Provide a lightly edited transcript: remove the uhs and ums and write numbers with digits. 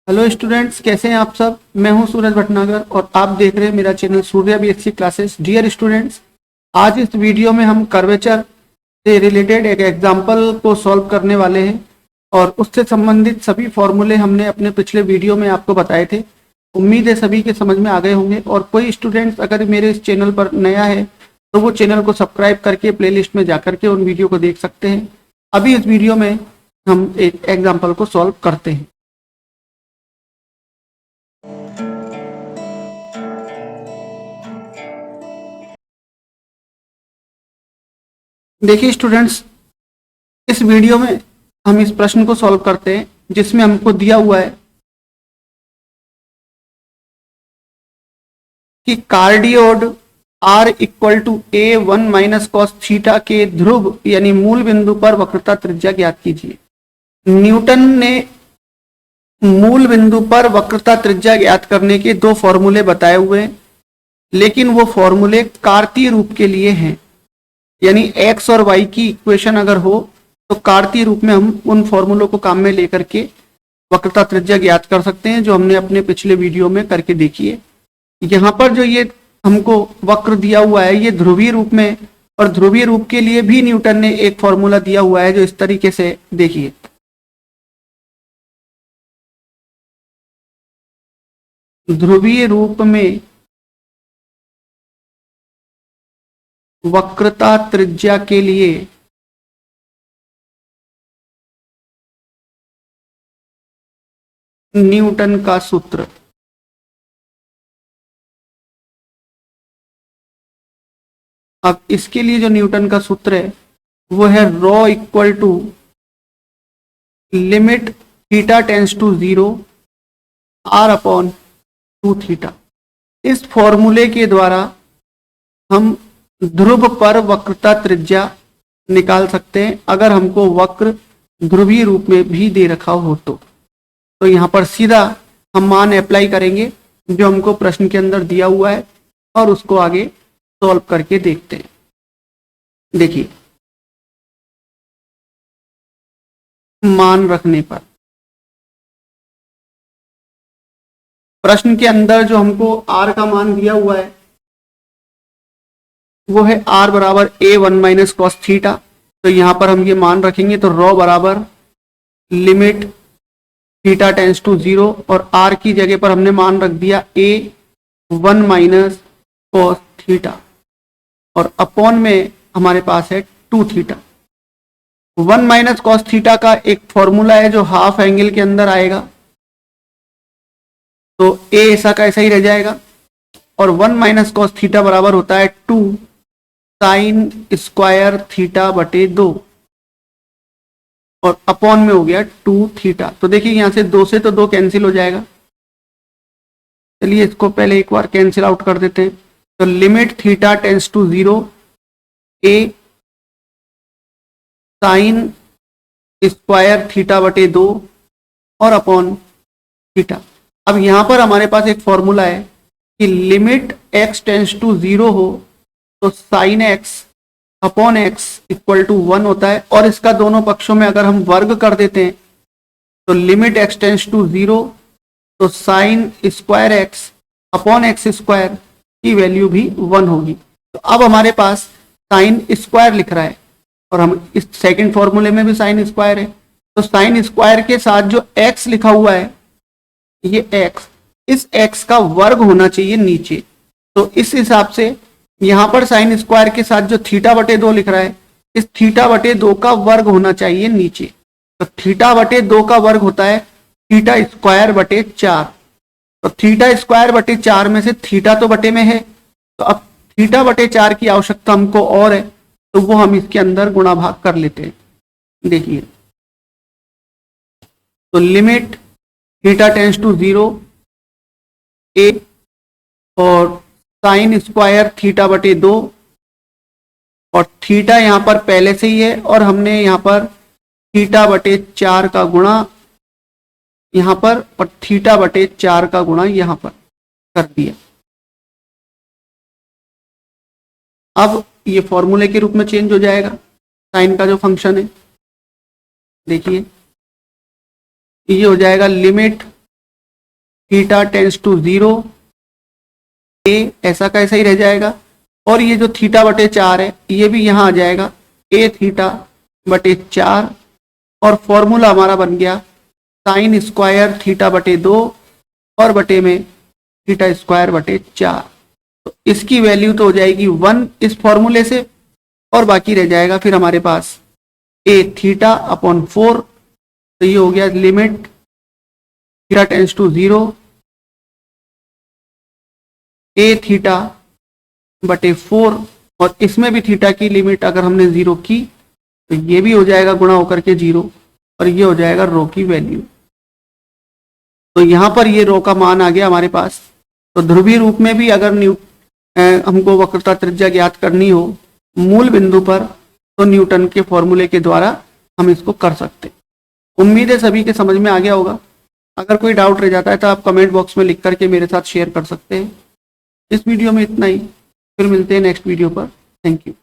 Hello students, कैसे हैं आप सब। मैं हूं सूरज भटनागर और आप देख रहे हैं मेरा channel Surya BSc classes. Dear students, आज इस वीडियो में हम कर्वेचर से रिलेटेड एक एग्जांपल को सॉल्व करने वाले हैं और उससे संबंधित सभी फॉर्मूले हमने अपने पिछले वीडियो में आपको बताए थे। उम्मीद है सभी के समझ में आ गए होंगे और कोई स्टूडेंट्स अगर मेरे इस चैनल पर नया है तो वो चैनल को सब्सक्राइब करके प्लेलिस्ट में जा करके उन वीडियो को देख सकते हैं। अभी इस वीडियो में हम एक एग्जाम्पल को सॉल्व करते हैं। देखिए स्टूडेंट्स, इस वीडियो में हम इस प्रश्न को सॉल्व करते हैं जिसमें हमको दिया हुआ है कि cardioid R equal to a one minus cos theta के ध्रुव यानी मूल बिंदु पर वक्रता त्रिज्या ज्ञात कीजिए। न्यूटन ने मूल बिंदु पर वक्रता त्रिज्या ज्ञात करने के दो फॉर्मूले बताए हुए हैं, लेकिन वो फॉर्मूले कार्तीय रूप के लिए हैं। यानी एक्स और वाई की इक्वेशन अगर हो तो कार्तीय रूप में हम उन फॉर्मूलों को काम में लेकर के वक्रता त्रिज्या ज्ञात कर सकते हैं, जो हमने अपने पिछले वीडियो में करके देखी है। यहाँ पर जो ये हमको वक्र दिया हुआ है ये ध्रुवीय रूप में, और ध्रुवीय रूप के लिए भी न्यूटन ने एक फॉर्मूला दिया हुआ है जो इस तरीके से देखिए। ध्रुवीय रूप में वक्रता त्रिज्या के लिए न्यूटन का सूत्र। अब इसके लिए जो न्यूटन का सूत्र है वो है rho equal to limit theta tends to 0 R upon 2 theta. इस फॉर्मूले के द्वारा हम ध्रुव पर वक्रता त्रिज्या निकाल सकते हैं अगर हमको वक्र ध्रुवीय रूप में भी दे रखा हो तो यहाँ पर सीधा हम मान अप्लाई करेंगे जो हमको प्रश्न के अंदर दिया हुआ है और उसको आगे सॉल्व करके देखते हैं। देखिए, मान रखने पर प्रश्न के अंदर जो हमको R का मान दिया हुआ है वो है R बराबर ए वन माइनस कॉस थीटा। तो यहां पर हम ये मान रखेंगे तो रॉ बराबर लिमिट थीटा टेंस टू 0 और R की जगह पर हमने मान रख दिया ए वन माइनस कॉस थीटा और अपॉन में हमारे पास है 2 थीटा। 1 माइनस कॉस थीटा का एक फॉर्मूला है जो हाफ एंगल के अंदर आएगा, तो ए ऐसा का ऐसा ही रह जाएगा और 1 माइनस कॉस थीटा बराबर होता है 2 साइन स्क्वायर थीटा बटे 2 और अपॉन में हो गया 2 थीटा। तो देखिए यहां से 2 से तो 2 कैंसिल हो जाएगा। चलिए इसको पहले एक बार कैंसिल आउट कर देते हैं। तो limit theta tends to 0 a sine square theta बटे 2 और अपॉन थीटा। अब यहां पर हमारे पास एक फॉर्मूला है कि लिमिट x टेंस टू 0 हो तो sine x upon x equal to 1 होता है और इसका दोनों पक्षों में अगर हम वर्ग कर देते हैं तो लिमिट x टेंस टू 0 तो sine square x upon x square की वैल्यू भी 1 होगी। तो अब हमारे पास साइन स्क्वायर लिख रहा है और हम इस सेकंड फॉर्मूले में भी साइन स्क्वायर है, तो साइन स्क्वायर के साथ जो x लिखा हुआ है ये x, इस x का वर्ग होना चाहिए नीचे। तो इस हिसाब से यहां पर साइन स्क्वायर के साथ जो थीटा बटे 2 लिख रहा है इस थीटा बटे 2 का वर्ग होना चाहिए नीचे। तो थीटा बटे 2 का वर्ग होता है थीटा स्क्वायर बटे 4। तो थीटा स्क्वायर बटे 4 में से थीटा तो बटे में है, तो अब थीटा बटे 4 की आवश्यकता हमको और है तो वो हम इसके अंदर गुणा भाग कर लेते हैं। देखिए, तो लिमिट थीटा टेंस टू 0 ए और साइन स्क्वायर थीटा बटे 2 और थीटा यहां पर पहले से ही है और हमने यहां पर थीटा बटे 4 का गुणा यहां पर और थीटा बटे 4 का गुणा यहां पर कर दिया। अब ये फॉर्मूले के रूप में चेंज हो जाएगा साइन का जो फंक्शन है। देखिए ये हो जाएगा लिमिट थीटा टेंस टू 0, ए ऐसा का ऐसा ही रह जाएगा। और ये जो थीटा बटे 4 है ये भी यहाँ आ जाएगा, ए थीटा बटे 4। और फॉर्मूला हमारा बन गया साइन स्क्वायर थीटा बटे 2 और बटे में थीटा स्क्वायर बटे 4। तो इसकी वैल्यू तो हो जाएगी 1 इस फॉर्मूले से, और बाकी रह जाएगा फिर हमारे पास ए थीटा अपॉन 4। तो ये हो गया limit theta tends to 0 a theta बटे 4, और इसमें भी थीटा की लिमिट अगर हमने 0 की तो ये भी हो जाएगा गुणा होकर के 0, और ये हो जाएगा रो की वैल्यू। तो यहाँ पर ये रो का मान आ गया हमारे पास। तो ध्रुवीय रूप में भी अगर हमको वक्रता त्रिज्या ज्ञात करनी हो मूल बिंदु पर, तो न्यूटन के फॉर्मूले के द्वारा हम इसको कर सकते। उम्मीद है सभी के समझ में आ गया होगा। अगर कोई डाउट रह जाता है तो आप कमेंट बॉक्स में लिख करके मेरे साथ शेयर कर सकते हैं। इस वीडियो में इतना ही, फिर मिलते हैं नेक्स्ट वीडियो पर। Thank you.